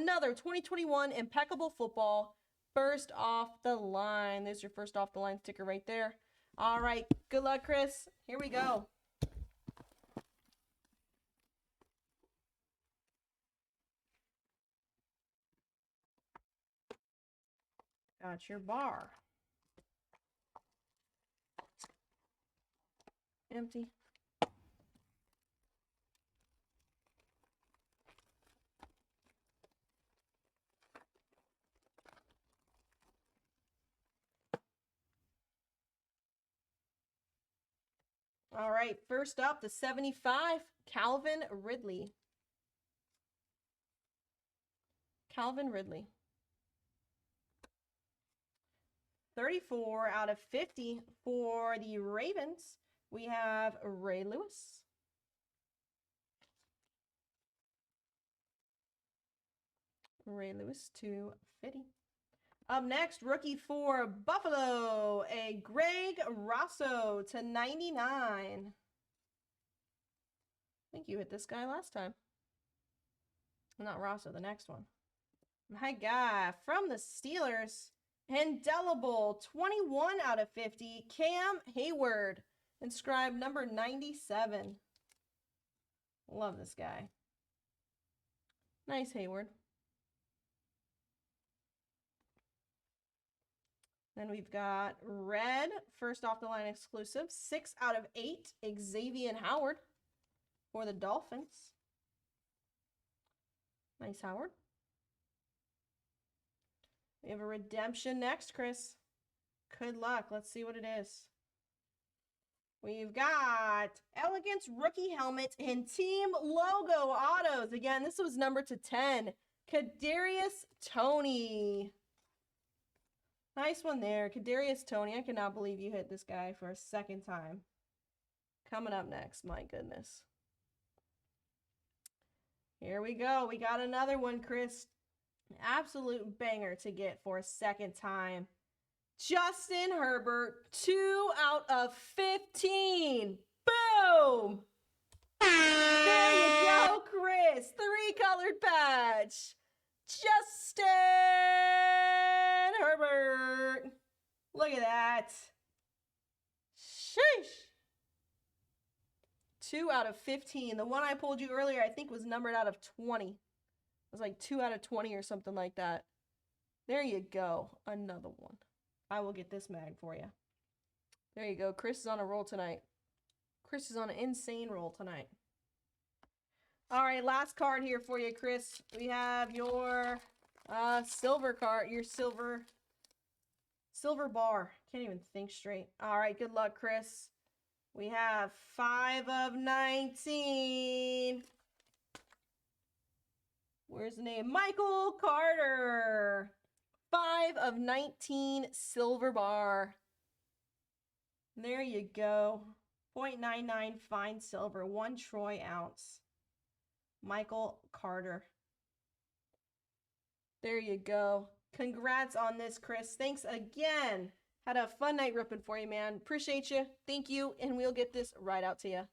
another 2021 Impeccable Football. First off the line. There's your first off the line sticker right there. All right. Good luck, Chris. Here we go. Got your bar. Empty. All right, first up, the 75, Calvin Ridley. Calvin Ridley. 34 out of 50 for the Ravens. We have Ray Lewis. Ray Lewis to 50. Up next, rookie for Buffalo, a Greg Rosso to 99. I think you hit this guy last time. Not Rosso, the next one. My guy from the Steelers, indelible 21 out of 50, Cam Hayward, inscribed number 97. Love this guy. Nice Hayward. Then we've got red, first off the line exclusive, 6 out of 8, Xavier Howard for the Dolphins. Nice Howard. We have a redemption next, Chris. Good luck. Let's see what it is. We've got Elegance rookie helmet and team logo autos. Again, this was number to 10. Kadarius Toney. Nice one there. Kadarius Toney. I cannot believe you hit this guy for a second time. Coming up next. My goodness. Here we go. We got another one, Chris. Absolute banger to get for a second time. Justin Herbert, 2 out of 15. Boom! There you go, Chris. 3-colored patch. Justin Herbert. Look at that. Sheesh. 2 out of 15. The one I pulled you earlier, I think, was numbered out of 20. It was like 2 out of 20 or something like that. There you go. Another one. I will get this mag for you. There you go. Chris is on a roll tonight. Chris is on an insane roll tonight. All right, last card here for you, Chris. We have your silver card, your silver bar. Can't even think straight. All right, good luck, Chris. We have 5 of 19. Where's the name? Michael Carter. 5 of 19 silver bar. There you go. 0.99 fine silver, 1 troy ounce. Michael Carter. There you go. Congrats on this, Chris. Thanks again. Had a fun night ripping for you, man. Appreciate you. Thank you. And we'll get this right out to you.